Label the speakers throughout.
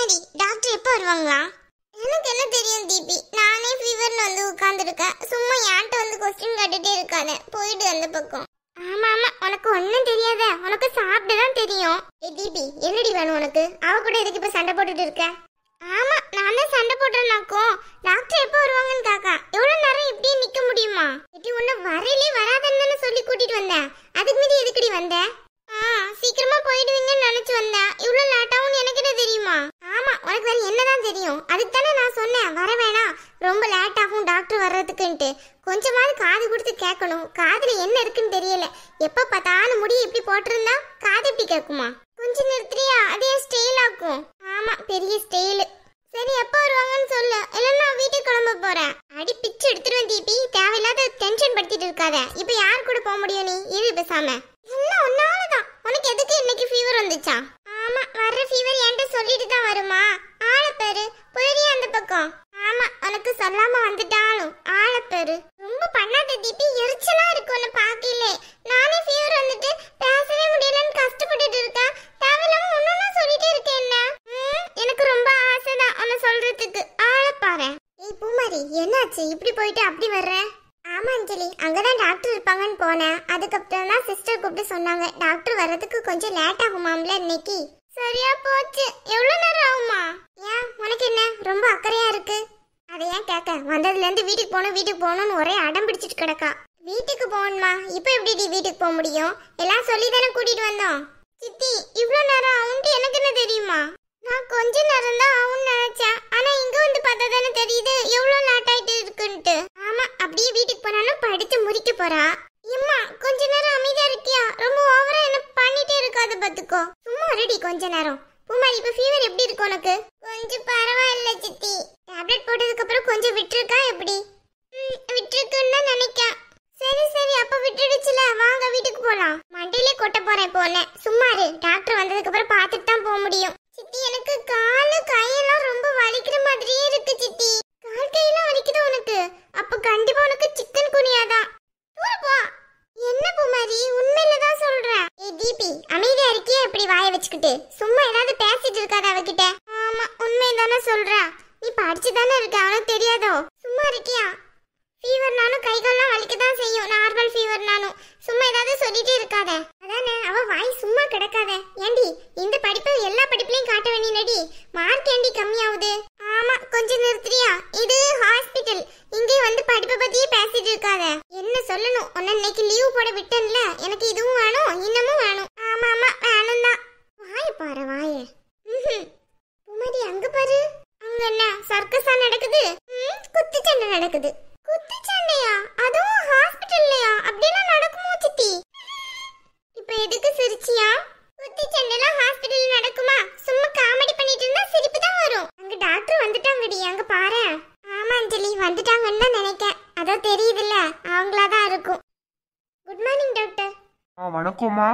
Speaker 1: என்னடி டாக்டர் எப்போ வருவாங்களா? எனக்கு என்ன தெரியும் தீபி, நானே ஃபீவர்னு வந்து உட்கார்ந்துருக்கேன். சும்மா ஏன்ட்ட வந்து கொஸ்டின் கேட்டுட்டே இருக்காத, போயிடு அந்த பக்கம். ஆமா ஆமா, உனக்கு ஒன்றும் தெரியாத, உனக்கு சாப்பிட்டு தான் தெரியும். ஏ தீபி, என்னடி வேணும் உனக்கு? அவ கூட எதுக்கு இப்போ சண்டை போட்டுட்டு இருக்க? ஆமா, நான் தான் சண்டை போட்டேன்னாக்கும். டாக்டர் எப்போ வருவாங்கன்னு காக்கா. எவ்வளோ நேரம் இப்படியே நிற்க முடியுமா? எட்டி ஒன்று வரையிலே வராதுன்னு சொல்லி கூட்டிட்டு வந்தேன். அதுக்கு மீறி எதுக்குடி வந்தேன்? சீக்கிரமா போயிடுவீங்கன்னு நினைச்சு வந்தேன். இவ்வளோ லேட்டாகும்னு எனக்கு என்ன தெரியுமா? ஆமா, உனக்கு வேற என்னதான் தெரியும்? அதுக்கு தானே நான் சொன்னேன் வர வேணாம், ரொம்ப லேட் ஆகும் டாக்டர் வர்றதுக்குன்ட்டு. கொஞ்சமாவது காது கொடுத்து கேட்கணும். காதுல என்ன இருக்குன்னு தெரியல. எப்ப பார்த்தாலும் முடி இப்படி போட்டிருந்தா காது எப்படி கேட்குமா? கொஞ்சம் நிறுத்துறியா? அதே ஸ்டைல் ஆக்கும். ஆமா, பெரிய ஸ்டைலு. சரி, எப்போ வருவாங்கன்னு சொல்லு, இல்லைன்னா வீட்டுக்கு கிளம்ப போறேன். அடி பிச்சு எடுத்துருவேன் தீபி. தேவையில்லாத டென்ஷன் படுத்திட்டு இருக்காத. இப்ப யார் கூட போக முடியும்? நீ இரு பேசாம. எல்லாம் ஒன்னாலதான். உனக்கு எதுக்கு இன்னைக்கு ஃபீவர் வந்துச்சா? ஆமா, வர்ற ஃபீவர் என்கிட்ட சொல்லிட்டு தான் வருமா? ஆளப்பேரு போயிரியா அந்த பக்கம்? ஆமா, உனக்கு சொல்லாம வந்துட்டாலும் ஆளப்பேரு. ரொம்ப பண்ணாத தீபி, எரிச்சலா இருக்கு உன்னை பார்க்கல. நானே ஃபீவர் வந்துட்டு பேசவே முடியலன்னு கஷ்டப்பட்டுட்டு இருக்கேன். தேவையில்லாம ஒன்னொன்னா சொல்லிட்டே இருக்கேன். என்ன எனக்கு ரொம்ப ஆசைதான் உன்னை சொல்றதுக்கு. ஆளப்பாரு. ஏய் பூமாரி, என்னாச்சு இப்படி போயிட்டு அப்படி வர்ற? ஆமா அஞ்சலி, அங்கதான் டாக்டர் இருப்பாங்கன்னு போனேன். அதுக்கப்புறம் தான் சிஸ்டர் கூப்பிட்டு சொன்னாங்க டாக்டர் வர்றதுக்கு கொஞ்சம் லேட் ஆகுமாம்ல இன்னைக்கு. சரியா போச்சு. எவ்வளவு நேரம் ஆகுமா? ஏன் உனக்கு என்ன ரொம்ப அக்கறையா இருக்கு? அதை ஏன் கேட்க? வந்ததுல இருந்து வீட்டுக்கு போகணும்னு ஒரே அடம் பிடிச்சிட்டு கிடக்கா. வீட்டுக்கு போகணுமா? இப்ப எப்படி வீட்டுக்கு போக முடியும்? எல்லாம் சொல்லி தானே கூட்டிட்டு வந்தோம். சித்தி, இவ்வளவு நேரம் ஆகும்ட்டு எனக்கு என்ன தெரியுமா? நான் கொஞ்ச நேரம் தான் ஆகும்னு நினைச்சேன். ஆனா இங்க வந்து பார்த்தா தானே தெரியுது எவ்வளவு லேட் ஆயிட்டு இருக்குன்ட்டு. ஆமா, அப்படியே வீட்டுக்கு போனாலும் படித்து முறிக்க போறா. எம்மா, கொஞ்ச நேரம் அமைதியா இருக்கியா? ரொம்ப ஓவரா என்ன பண்ணிட்டே இருக்காது பாத்துக்கோ. சும்மா ரெடி கொஞ்ச நேரம். பூமாரி, இப்ப ஃபீவர் எப்படி இருக்கு உனக்கு? கொஞ்சம் பரவாயில்ல சித்தி. டேப்லெட் போட்டதுக்கு அப்புறம் கொஞ்சம் விட்டுருக்கா எப்படி? விட்டுருக்குன்னு தான் நினைக்கேன். சரி சரி, அப்ப விட்டுடுச்சுல, வாங்க வீட்டுக்கு போலாம். மண்டையிலே கொட்ட போறேன் போல. சும்மா இரு, டாக்டர் வந்ததுக்கு அப்புறம் பார்த்துட்டு தான் போக முடியும். சித்தி, எனக்கு காலு கையெல்லாம் ரொம்ப வலிக்கிற மாதிரியே இருக்கு சித்தி. கால் கையெல்லாம் வலிக்குது உனக்கு? அப்ப கண்டிப்பா உனக்கு சிக்கன் குனியாதான். போ. என்ன பூமாரி, உண்மையில தான் சொல்றேன். ஏய் தீபி, அமைதியா இருக்கியா? இப்படி வாயை வச்சுக்கிட்டு சும்மா ஏதாவது பேசிட்டு இருக்காத அவகிட்ட. ஆமா, உண்மைதானே சொல்றேன். நீ படிச்சு தானே இருக்க, அவனுக்கு தெரியாதோ? சும்மா இருக்கியா? ஃபீவர்னாலும் கைகால்லாம் வலிக்கதான் செய்யும், நார்மல் ஃபீவர்னாலும். சும்மா ஏதாவது சொல்லிட்டே இருக்காத. அதானே, அவ வாய் சும்மா கிடக்காத. ஏண்டி, இந்த படிப்பு எல்லா படிப்புலயும் காட்ட வேண்டியடி. மார்க் ஏண்டி கம்மியாவுது? ஆமா, கொஞ்சம் நிறுத்துறியா? இது ஹாஸ்பிட்டல், இங்கே வந்து படிப்பை பத்தியே பேசிட்டு இருக்காத. என்ன சொல்லணும், உன்ன இன்னைக்கு லீவ் போட விட்டேன்ல, எனக்கு இதுவும் வேணும் இன்னமும் வேணும். ஆமா ஆமா, வேணும் தான். வாய பாரு வாய. பூமாரி, அங்க பாரு. அங்க என்ன சர்க்கஸா நடக்குது? குத்துச்சண்டை நடக்குது. குத்துச்சண்டையா? அதுவும் ஹாஸ்பிட்டல்லையா? அப்படிலாம் நடக்குமோ சித்தி? இப்ப எதுக்கு சிரிச்சியா? குத்துச்சண்டைலாம் ஹாஸ்பிட்டல் நடக்குமா? சும்மா காமெடி பண்ணிட்டு இருந்தா சிரிப்பு தான் வரும். அங்க டாக்டர் வந்துட்டாங்கடி, அங்க பாரு. ஆமா அஞ்சலி, வந்துட்டாங்கன்னு தான் நினைக்கேன். அதோ தெரியுதுல்ல, அவங்களாதான் இருக்கும். Good morning doctor.
Speaker 2: வணக்கம்மா.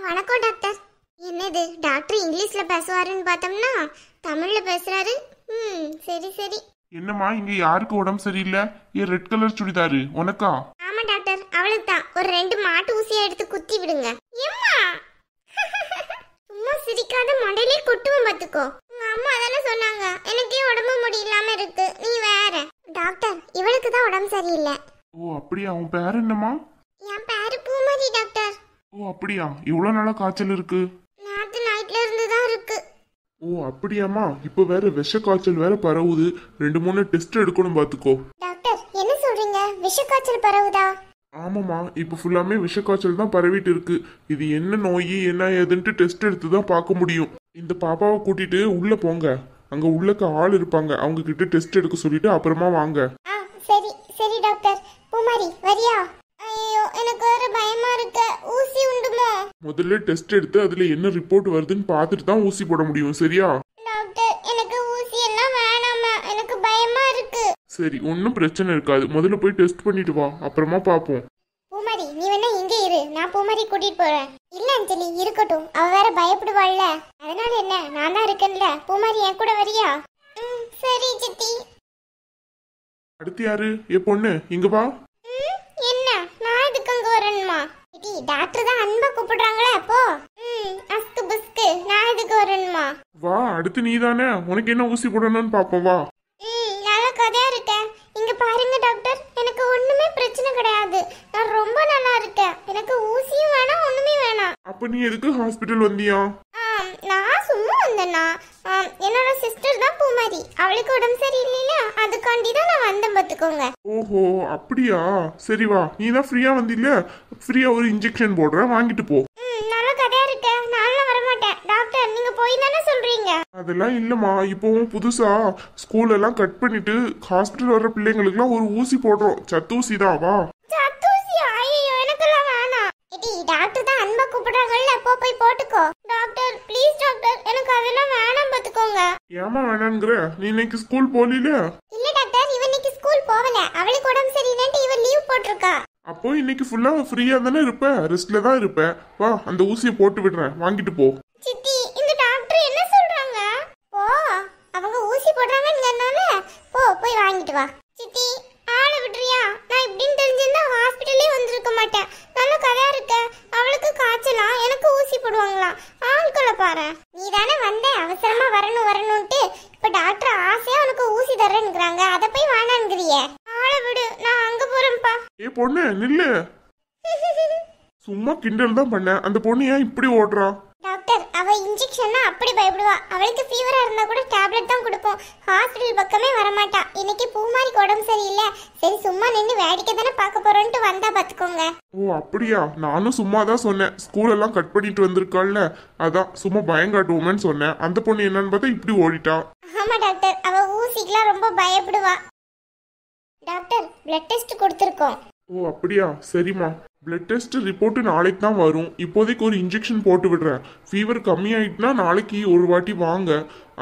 Speaker 1: வணக்கம் டாக்டர். என்னது டாக்டர் இங்கிலீஷ்ல பேசுவாருன்னு பார்த்தோம்னா தமிழ்ல பேசுறாரு. சரி சரி.
Speaker 2: என்னம்மா, இங்க யாருக்கு உடம்பு சரியில்லை? ஏன் ரெட் கலர் சுடிதாரு உனக்கா?
Speaker 1: ஆமா டாக்டர், அவளுக்கு தான். ஒரு 2 மாட்டு ஊசியா எடுத்து குத்தி விடுங்க. எம்மா, சும்மா சிரிக்காத, மண்டையிலே கொட்டுவோம் பாத்துக்கோ. உங்க அம்மா தானே சொன்னாங்க எனக்கே உடம்பு முடியலாம இருக்கு, நீ வேற. டாக்டர், இவளுக்கு தான் உடம்பு சரியில்லை.
Speaker 2: ஓ அப்படியா? உன் பேர் என்னம்மா?
Speaker 1: என் பேரு பூமாரி டாக்டர்.
Speaker 2: ஓ அப்படியா? எவ்வளவு நாளா காய்ச்சல் இருக்கு?
Speaker 1: நேத்து நைட்ல இருந்து தான் இருக்கு.
Speaker 2: ஓ அப்படியாம்மா? இப்ப வேற விஷ காய்ச்சல் வேற பரவுது. 2-3 டெஸ்ட் எடுக்கணும் பாத்துக்கோ.
Speaker 1: டாக்டர், என்ன சொல்றீங்க? விஷ காய்ச்சல் பரவுதா?
Speaker 2: ஆமாம்மா, இப்ப ஃபுல்லாமே விஷ காய்ச்சல் தான் பரவிட்டு இருக்கு. இது என்ன நோய் என்ன ஏதுன்ட்டு டெஸ்ட் எடுத்து தான் பார்க்க முடியும். இந்த பாப்பாவை கூட்டிட்டு உள்ள போங்க. அங்க உள்ளக்க ஆள் இருப்பாங்க, அவங்க கிட்ட டெஸ்ட் எடுக்க சொல்லிட்டு அப்புறமா வாங்க.
Speaker 1: சரி சரி டாக்டர். பூமாரி, வரியா? ஐயோ, எனக்கு வேற பயமா இருக்கு. ஊசி உண்டுமோ?
Speaker 2: முதல்ல டெஸ்ட் எடுத்து அதுல என்ன ரிப்போர்ட் வருதுன்னு பார்த்துட்டு தான் ஊசி போட முடியும், சரியா?
Speaker 1: டாக்டர், எனக்கு ஊசி எல்லாம் வேணாமா, எனக்கு பயமா இருக்கு.
Speaker 2: சரி, ஒன்றும் பிரச்சனை இருக்காது. முதல்ல போய் டெஸ்ட் பண்ணிட்டு வா, அப்புறமா பார்ப்போம்.
Speaker 1: பூமாரி, நீ வேணா இங்க இரு, நான் பூமாரி கூட்டிட்டு போறேன். இல்ல அஞ்சலி, இருக்கட்டும், அவ வேற பயப்படுவாள்ல. அதனால என்ன, நான் தான் இருக்கேன்ல. பூமாரி, என் கூட வரியா? சரி சித்தி.
Speaker 2: அடுத்து யாரு? ஏ பொண்ணு, இங்க வா.
Speaker 1: என்ன, நான் இதுக்கு அங்க வரணுமா? இடி டாக்டர் தான் அன்பா கூப்பிடுறாங்களே போ. அஸ்கு புஸ்கு நான் எதுக்கு வரணுமா?
Speaker 2: வா, அடுத்து நீ தானே, உனக்கு என்ன ஊசி போடணும்னு பாப்போம் வா.
Speaker 1: நல்ல கதையா இருக்கேன். இங்க பாருங்க டாக்டர், எனக்கு ஒண்ணுமே பிரச்சனை கிடையாது. நான் ரொம்ப நல்லா இருக்கேன். எனக்கு ஊசியும் வேணாம், ஒண்ணுமே வேணாம்.
Speaker 2: அப்ப நீ எதுக்கு ஹாஸ்பிட்டல் வந்தியா?
Speaker 1: நான் சும்மா வந்தேனா, என்னோட சிஸ்டர் தான் பூமாரி, அவளுக்கு உடம்பு சரியில்லைல, அதுக்காண்டி தான் நான் வந்தேன் பாத்துக்கோங்க.
Speaker 2: ஓஹோ அப்படியா, சரி வா, நீ தான் ஃப்ரீயா வந்தில்ல, ஃப்ரீயா ஒரு இன்ஜெக்ஷன் போடுறேன், வாங்கிட்டு போ.
Speaker 1: நல்ல கதையா இருக்க, நானும் வரமாட்டேன் டாக்டர், நீங்க போய் தானே சொல்றீங்க.
Speaker 2: அதெல்லாம் இல்லம்மா, இப்போவும் புதுசா ஸ்கூல் எல்லாம் கட் பண்ணிட்டு ஹாஸ்பிட்டல் வர்ற பிள்ளைங்களுக்குலாம் ஒரு ஊசி போடுறோம், சத்தூசி தான் வா.
Speaker 1: சத்தூசியா? ஐயோ எனக்கெல்லாம் வேணாம். இடி டாக்டர் தான் அன்பா கூப்பிடுறாங்கல்ல, போய் போட்டுக்கோ. டாக்டர் ப்ளீஸ் டாக்டர், எனக்கு அதெல்லாம் வேணாம் பாத்துக்கோங்க.
Speaker 2: ஏமா வேணாங்கிற, நீ இன்னைக்கு ஸ்கூல் போகல?
Speaker 1: இல்ல டாக்டர், இவன் இன்னைக்கு ஸ்கூல் போகல, அவளுக்கு உடம்பு சரியில்லைன்னு இவன் லீவ் போட்டிருக்கா.
Speaker 2: அப்போ இன்னைக்கு ஃபுல்லா ஃப்ரீயா தானே இருப்ப, ரெஸ்ட்ல தான் இருப்ப, வா அந்த ஊசியை போட்டு விடுறேன், வாங்கிட்டு போ.
Speaker 1: சித்தி இந்த டாக்டர் என்ன சொல்றாங்க? போ, அவங்க ஊசி போடுறாங்கங்கறனால போய் வாங்கிட்டு வா. சித்தி ஆளை விடுறியா? நான் இப்படின்னு தெரிஞ்சிருந்தா ஹாஸ்பிட்டலே வந்திருக்க மாட்டேன். நல்ல கதையா இருக்க, அவளுக்கு காய்ச்சலா, எனக்கு ஊசி போடுவாங்களா? ஆட்களை பாரு. நீ தானே வந்த அவசரமா வரணும்ட்டு, இப்ப டாக்டர் ஆசையா உனக்கு ஊசி தரேன்னுக்குறாங்க, அதை போய் வேணான்ங்கிறியே. ஆளை விடு, நான் அங்க போறேன்ப்பா.
Speaker 2: ஏ பொண்ணு நில்லு. சும்மா கிண்டல் தான் பண்ண, அந்த பொண்ணு ஏன் இப்படி ஓடுறா?
Speaker 1: டாக்டர் அவ இன்ஜெக்ஷன்னா அப்படி பயப்படுவா, அவளுக்கு ஃபீவரா இருந்தா கூட டேப்லெட் தான் கொடுப்போம், ஹாஸ்பிடல் பக்கமே வரமாட்டா. இன்னைக்கு பூமாரிக்கு உடம்பு சரியில்லை, சரி சும்மா நின்று வேடிக்கை தானே பார்க்க போறோம்ட்டு வந்தா பாத்துக்கோங்க.
Speaker 2: ஓ அப்படியா, நானும் சும்மா தான் சொன்னேன், ஸ்கூல் எல்லாம் கட் பண்ணிட்டு வந்திருக்காள்ல, அதான் சும்மா பயங்காட்டுவோமேன்னு சொன்னேன். அந்த பொண்ணு என்னன்னு பார்த்தா இப்படி ஓடிட்டா.
Speaker 1: ஆமா டாக்டர், அவ ஊசிக்கெல்லாம் ரொம்ப பயப்படுவா. டாக்டர் பிளட் டெஸ்ட் கொடுத்துருக்கோம்.
Speaker 2: ஓ அப்படியா, சரிம்மா. பிளட் டெஸ்ட் ரிப்போர்ட் நாளைக்கு தான் வரும், இப்போதைக்கு ஒரு இன்ஜெக்ஷன் போட்டு விடுறேன். ஃபீவர் கம்மியாயிட்டுனா நாளைக்கு ஒரு வாட்டி வாங்க,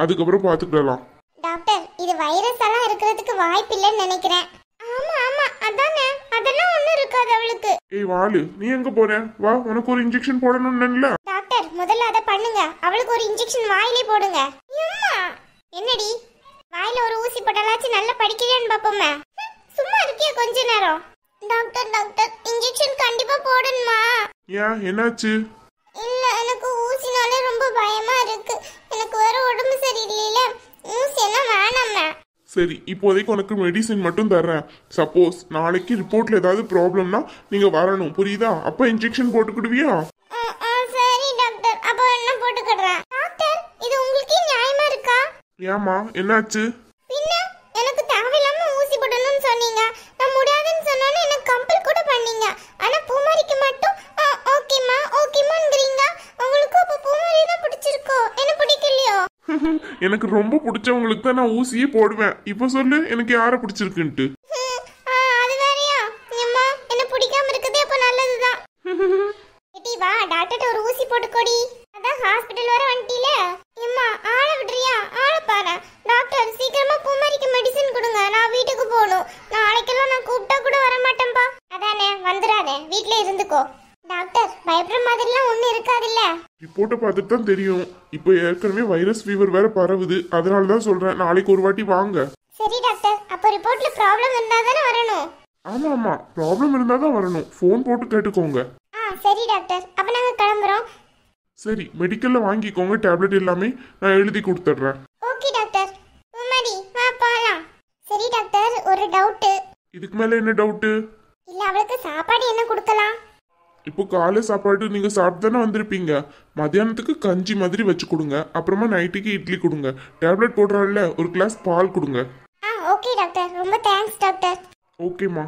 Speaker 2: அதுக்கப்புறம் பார்த்துக்கிடலாம்.
Speaker 1: டாக்டர் இது வைரஸ் எல்லாம் இருக்கிறதுக்கு வாய்ப்பு இல்லைன்னு நினைக்கிறேன். ஆமா ஆமா அதானே, அதெல்லாம் ஒண்ணும் இருக்காது அவளுக்கு.
Speaker 2: ஏய் வாளு, நீ எங்க போற? வா, உனக்கு ஒரு இன்ஜெக்ஷன் போடணும்ல.
Speaker 1: டாக்டர் முதல்ல அதை பண்ணுங்க, அவளுக்கு ஒரு இன்ஜெக்ஷன் வாயிலே போடுங்க. அம்மா என்னடி வாயில ஒரு ஊசி போட்டாலாச்சு நல்லா படிக்கிறேன்னு பாப்போமே. சும்மா இருக்கியா கொஞ்ச நேரம்? டாக்டர் டாக்டர் இன்ஜெக்ஷன் கண்டிப்பா போடணுமா?
Speaker 2: ஏன் என்னாச்சு?
Speaker 1: இல்ல எனக்கு ஊசினாலே ரொம்ப பயமா இருக்கு, எனக்கு வேற உடம்பு சரியில்லைல, ஊசி எல்லாம் வேணாமே.
Speaker 2: சரி இப்போதைக்கு உனக்கு மெடிசின் மட்டும் தர்றேன். சப்போஸ் நாளைக்கு ரிப்போர்ட்ல ஏதாவது ப்ராப்ளம்னா நீங்க வரணும், புரியுதா? அப்ப இன்ஜெக்ஷன் போட்டுக்கிடுவியா?
Speaker 1: சரி டாக்டர், அப்ப என்ன போட்டுக்கிறேன். டாக்டர் இது உங்களுக்கு நியாயமா இருக்கா?
Speaker 2: ஏமா என்னாச்சு?
Speaker 1: பின்ன எனக்கு தேவையில்லாம ஊசி போடணும்னு சொன்னீங்க, நான் முடியாதுன்னு சொன்னானே எனக்கு கம்பல் கூட பண்ணீங்க. ஆனா பூமாரிக்கு மட்டும் ஓகேமாங்கறீங்க. உங்களுக்கு அப்ப பூமாரி தான் பிடிச்சிருக்கோ, என்ன பிடிக்கலையோ?
Speaker 2: எனக்கு ரொம்ப பிடிச்சவங்களுக்கு தான் நான் ஊசியே போடுவேன். இப்போ சொல்லு எனக்கு யாரை பிடிச்சிருக்குன்ட்டு.
Speaker 1: அது வேறயா? அம்மா என்ன பிடிக்காம இருக்கதே அப்ப நல்லதுதான். ஏடி வா டாக்டர்ட்ட ஒரு ஊசி போட்டுக்கோடி, அதான் ஹாஸ்பிடல் வர வந்துட்டீல. அம்மா ஆளை விடுறியா? ஆளை பாரு. டாக்டர் சீக்கிரமா பூமாரிக்கு மெடிசன் கொடுங்க, நான் வீட்டுக்கு போகணும். நாளைக்கெல்லாம் நான் கூப்பிட்டா கூட வர மாட்டேன்பா. அதானே வந்துடாதே, வீட்ல இருந்துக்கோ. டாக்டர் பயப்படுற மாதிரிலாம் ஒன்றும் இருக்காதுல்ல?
Speaker 2: ரிப்போர்ட்டை பார்த்துட்டு தான் தெரியும். இப்போ ஏற்கனவே வைரஸ் ஃபீவர் வேற பரவுது, அதனால தான் சொல்றேன் நாளைக்கு ஒரு வாட்டி வாங்க.
Speaker 1: சரி டாக்டர், அப்போ ரிப்போர்ட்ல ப்ராப்ளம் இருந்தா தானே வரணும்?
Speaker 2: ஆமா ஆமா, ப்ராப்ளம் இருந்தா தான் வரணும், ஃபோன் போட்டு கேட்டுக்கோங்க.
Speaker 1: சரி டாக்டர், அப்ப நாங்க கிளம்புறோம்.
Speaker 2: சரி மெடிக்கல்ல வாங்கிக்கோங்க, டேப்லெட் எல்லாமே நான் எழுதி கொடுத்துட்றேன்.
Speaker 1: Okay doctor. பூமாரி வா போலாம். சரி டாக்டர் ஒரு டவுட்.
Speaker 2: இதுக்கு மேல என்ன டவுட்டு?
Speaker 1: இல்ல அவளுக்கு சாப்பாடு என்ன கொடுக்கலாம்?
Speaker 2: இப்போ காலை சாப்பாடு நீங்க சாப்பிட்டு தானே வந்திருப்பீங்க, மத்தியானத்துக்கு கஞ்சி மாதிரி வச்சு கொடுங்க, அப்புறமா நைட்டுக்கு இட்லி கொடுங்க. டேப்லெட் போடுறாள்ல, ஒரு கிளாஸ் பால் கொடுங்க.
Speaker 1: ஓகே டாக்டர், ரொம்ப தேங்க்ஸ் டாக்டர்.
Speaker 2: ஓகேம்மா.